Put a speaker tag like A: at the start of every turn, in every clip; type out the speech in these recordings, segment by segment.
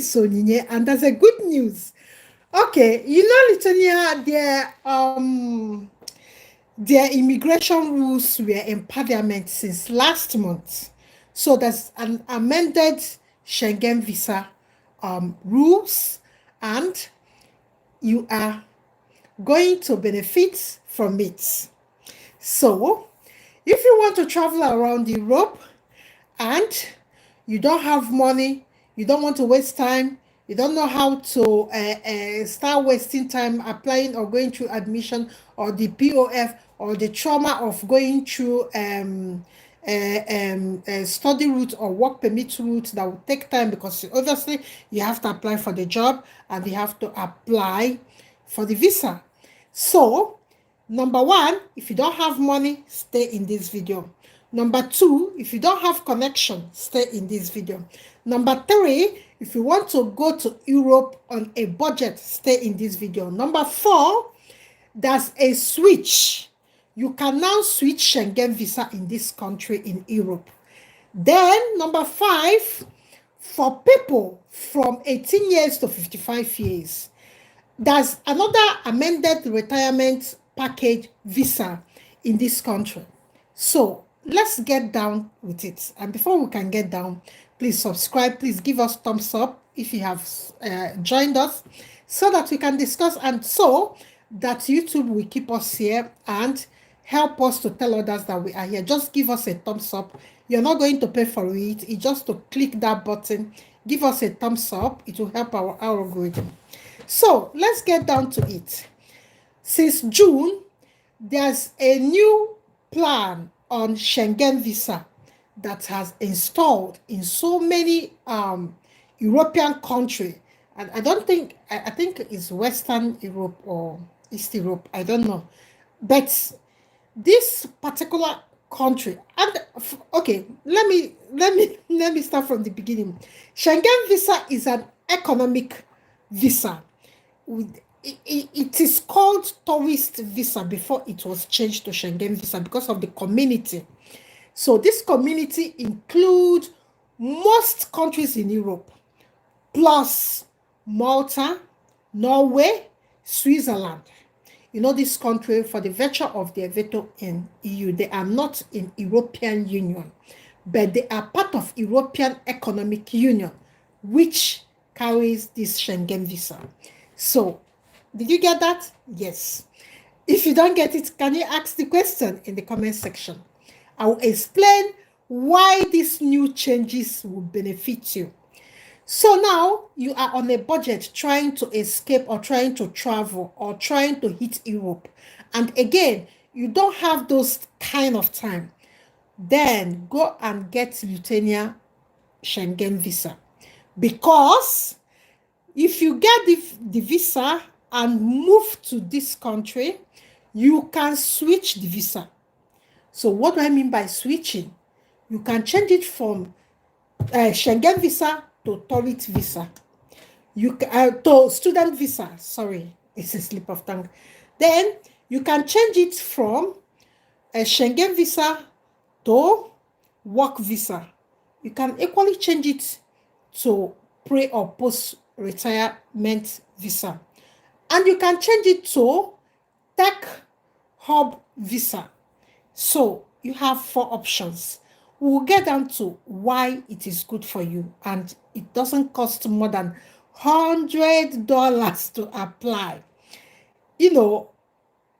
A: is Onyinye, and there's a good news. Okay, you know, Lithuania, their immigration rules were in parliament since last month. So there's an amended Schengen visa rules, and you are going to benefit from it. So, if you want to travel around Europe and you don't have money, you don't want to waste time, you don't know how to start wasting time applying or going through admission or the POF or the trauma of going through study route or work permit route that will take time, because obviously you have to apply for the job and you have to apply for the visa. So, number one, if you don't have money, stay in this video. Number two, if you don't have connection, stay in this video. Number three, if you want to go to Europe on a budget, stay in this video. Number four, there's a switch. You can now switch Schengen visa in this country in Europe. Then, number five, for people from 18 years to 55 years, there's another amended retirement package visa in this country. So let's get down with it. And before we can get down, please subscribe. Please give us thumbs up if you have joined us, so that we can discuss, and so that YouTube will keep us here and help us to tell others that we are here. Just give us a thumbs up. You're not going to pay for it. It's just to click that button. Give us a thumbs up. It will help our algorithm. So let's get down to it. Since June, there's a new plan on Schengen visa that has installed in so many European countries. And I think it's Western Europe or East Europe, I don't know. But this particular country, and okay, let me start from the beginning. Schengen visa is an economic visa. It is called tourist visa before it was changed to Schengen visa because of the community. So this community includes most countries in Europe, plus Malta, Norway, Switzerland. You know, this country, for the virtue of their veto in EU, they are not in European Union, but they are part of European Economic Union, which carries this Schengen visa. So, did you get that? Yes. If you don't get it, can you ask the question in the comment section? I will explain why these new changes will benefit you. So now you are on a budget trying to escape or trying to travel or trying to hit Europe. And again, you don't have those kind of time. Then go and get Lithuania Schengen visa. Because if you get the visa and move to this country, you can switch the visa. So what do I mean by switching? You can change it from Schengen visa to tourist visa. You to student visa. Sorry, it's a slip of tongue. Then you can change it from a Schengen visa to work visa. You can equally change it to pre or post retirement visa, and you can change it to tech hub visa. So you have 4 options. We'll get down to why it is good for you, and it doesn't cost more than $100 to apply. You know,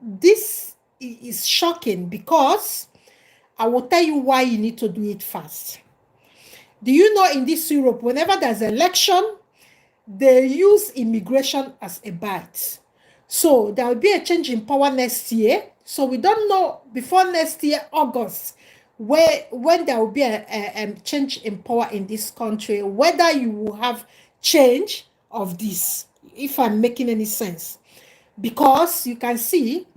A: this is shocking, because I will tell you why you need to do it fast. Do you know, in this Europe, whenever there's an election, they use immigration as a bait. So there will be a change in power next year. So we don't know before next year, August, when there will be a change in power in this country, whether you will have change of this, if I'm making any sense. Because you can see,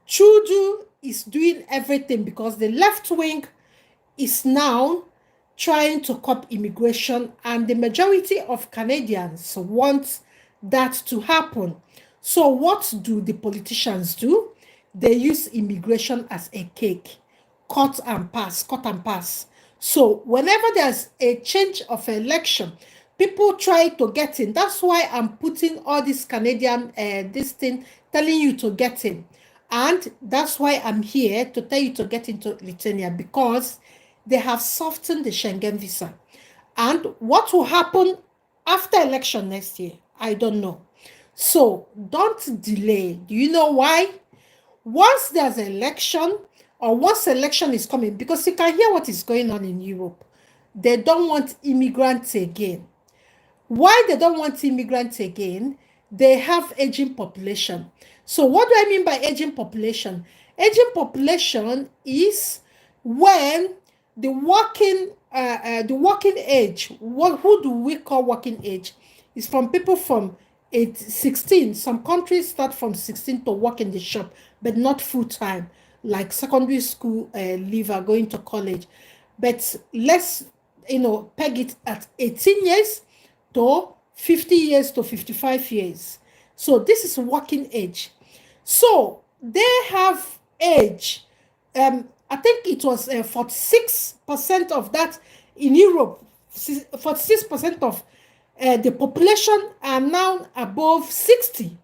A: Trudeau is doing everything, because the left wing is now trying to curb immigration, and the majority of Canadians want that to happen. So what do the politicians do? They use immigration as a cake. Cut and pass, cut and pass. So whenever there's a change of election, people try to get in. That's why I'm putting all this Canadian this thing, telling you to get in. And that's why I'm here to tell you to get into Lithuania, because they have softened the Schengen visa. And what will happen after election next year, I don't know. So don't delay. Do you know why? Once there's an election, or once election is coming, because you can hear what is going on in Europe, they don't want immigrants again. Why they don't want immigrants again? They have aging population. So what do I mean by aging population? Aging population is when the working age. Who do we call working age? Is from people from 16. Some countries start from 16 to work in the shop, but not full time, like secondary school leaver going to college. But let's peg it at 18 years to 50 years to 55 years. So this is working age. So they have age. I think it was 46% of that in Europe. 46% of the population are now above 60.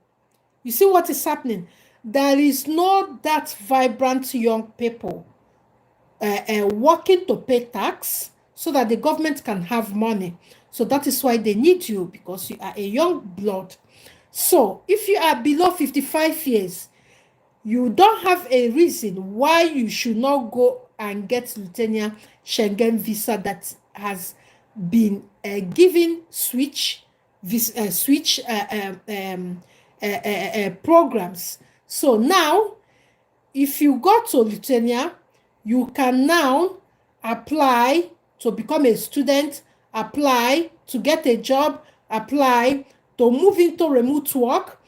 A: You see what is happening? There is not that vibrant young people working to pay tax so that the government can have money. So that is why they need you, because you are a young blood. So if you are below 55 years, you don't have a reason why you should not go and get Lithuania Schengen visa that has been given switch programs. So now, if you go to Lithuania, you can now apply to become a student, apply to get a job, apply to move into remote work,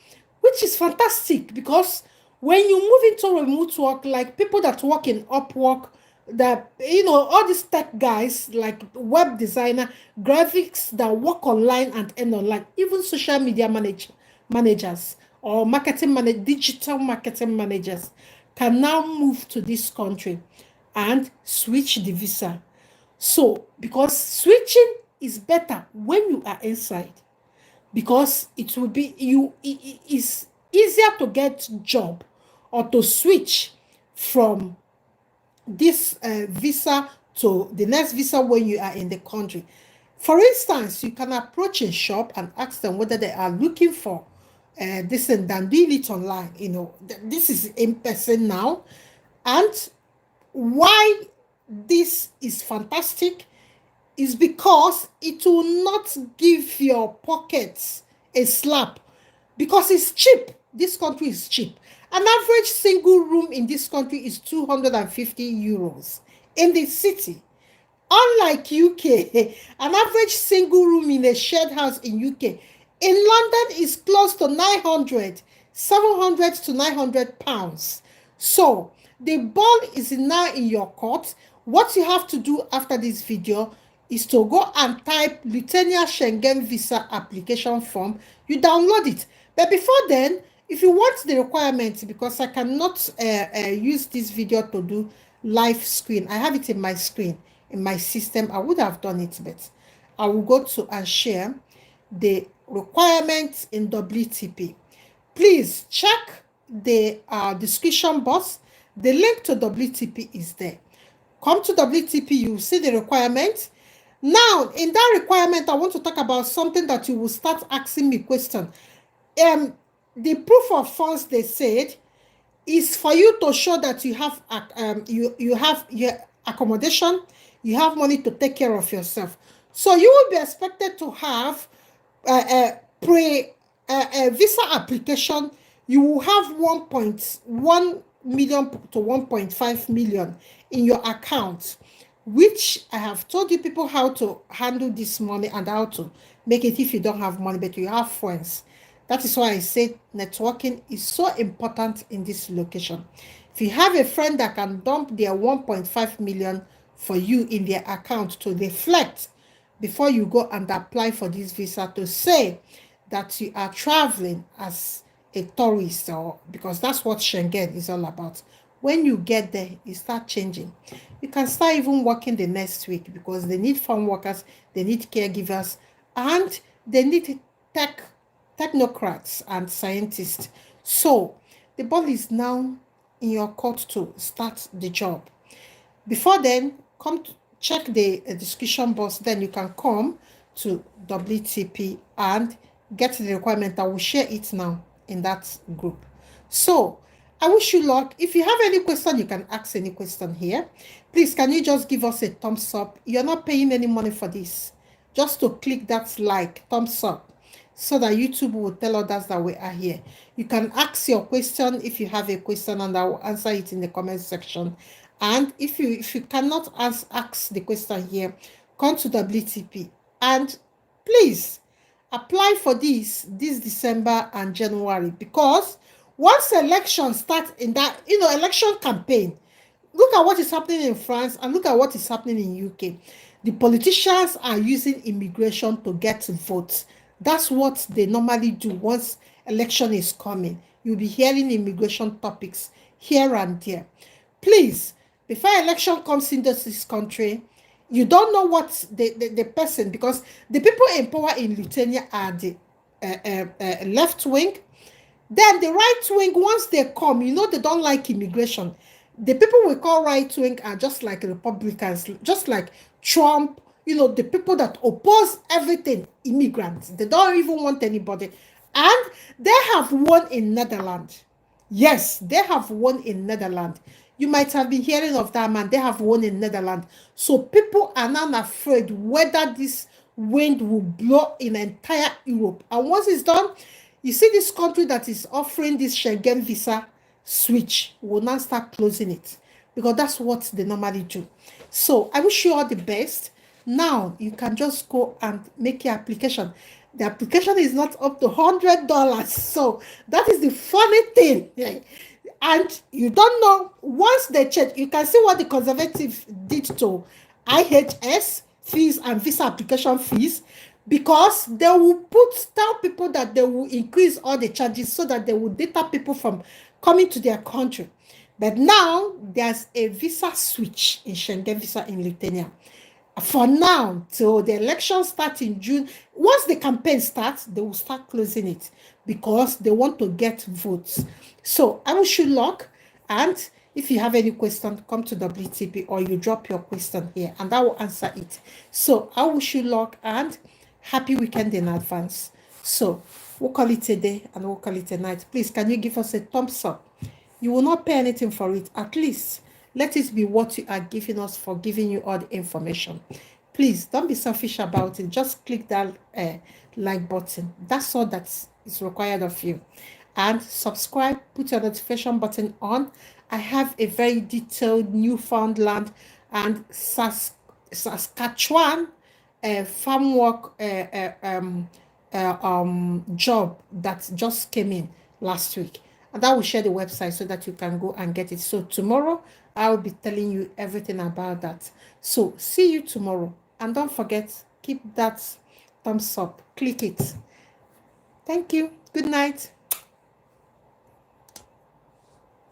A: which is fantastic, because when you move into remote work, like people that work in Upwork, that all these tech guys, like web designer, graphics that work online and earn online, even social media managers or digital marketing managers can now move to this country and switch the visa. So because switching is better when you are inside, because it will be it is easier to get job or to switch from this visa to the next visa when you are in the country. For instance, you can approach a shop and ask them whether they are looking for this and then doing it online. This is in person now. And why this is fantastic is because it will not give your pockets a slap, because it's cheap. This country is cheap. An average single room in this country is 250 euros in the city. Unlike UK, an average single room in a shared house in UK, in London, is close to 700 to 900 pounds. So the ball is now in your court. What you have to do after this video is to go and type Lithuania Schengen visa application form. You download it. But before then, if you want the requirements, because I cannot use this video to do live screen, I have it in my screen, in my system. I would have done it, but I will go to and share the requirements in WTP. Please check the description box. The link to WTP is there. Come to WTP, you see the requirements. Now, in that requirement, I want to talk about something that you will start asking me questions. The proof of funds, they said, is for you to show that you have you have your accommodation, you have money to take care of yourself. So you will be expected to have a visa application. You will have 1.1 million to 1.5 million in your account, which I have told you people how to handle this money and how to make it if you don't have money, but you have friends. That is why I say networking is so important in this location. If you have a friend that can dump their 1.5 million for you in their account to reflect before you go and apply for this visa, to say that you are traveling as a tourist, or because that's what Schengen is all about. When you get there, you start changing. You can start even working the next week, because they need farm workers, they need caregivers, and they need technocrats and scientists. So the ball is now in your court to start the job. Before then, come to check the description box. Then you can come to WTP and get the requirement. I will share it now in that group. So I wish you luck. If you have any question, you can ask any question here. Please, can you just give us a thumbs up? You're not paying any money for this. Just to click that like, thumbs up, so that YouTube will tell others that we are here. You can ask your question if you have a question, and I will answer it in the comment section. And if you cannot ask the question here, come to WTP and please apply for this December and January, because once election starts in that election campaign, look at what is happening in France and look at what is happening in UK. The politicians are using immigration to get votes. That's what they normally do once election is coming. You'll be hearing immigration topics here and there. Please, before election comes into this country, you don't know what the person, because the people in power in Lithuania are the left wing. Then the right wing, once they come, they don't like immigration. The people we call right wing are just like Republicans, just like Trump, the people that oppose everything, immigrants. They don't even want anybody. And they have won in Netherlands. Yes, they have won in Netherlands. You might have been hearing of that man. They have won in Netherlands. So people are not afraid whether this wind will blow in entire Europe. And once it's done, you see this country that is offering this Schengen visa switch will now start closing it, because that's what they normally do. So I wish you all the best. Now you can just go and make your application. The application is not up to $100. So that is the funny thing. And you don't know, once they check, you can see what the conservative did to IHS fees and visa application fees, because they will tell people that they will increase all the charges so that they will deter people from coming to their country. But now there's a visa switch in Schengen visa in Lithuania. For now, till the election starts in June, once the campaign starts, they will start closing it because they want to get votes. So I wish you luck. And if you have any question, come to WTP or you drop your question here and I will answer it. So I wish you luck and happy weekend in advance. So we'll call it a day and we'll call it a night. Please, can you give us a thumbs up? You will not pay anything for it. At least let it be what you are giving us for giving you all the information. Please don't be selfish about it. Just click that like button. That's all that is required of you. And subscribe, put your notification button on. I have a very detailed Newfoundland and Saskatchewan farm work job that just came in last week. And I will share the website so that you can go and get it. So tomorrow, I will be telling you everything about that. So see you tomorrow. And don't forget, keep that thumbs up. Click it. Thank you. Good night.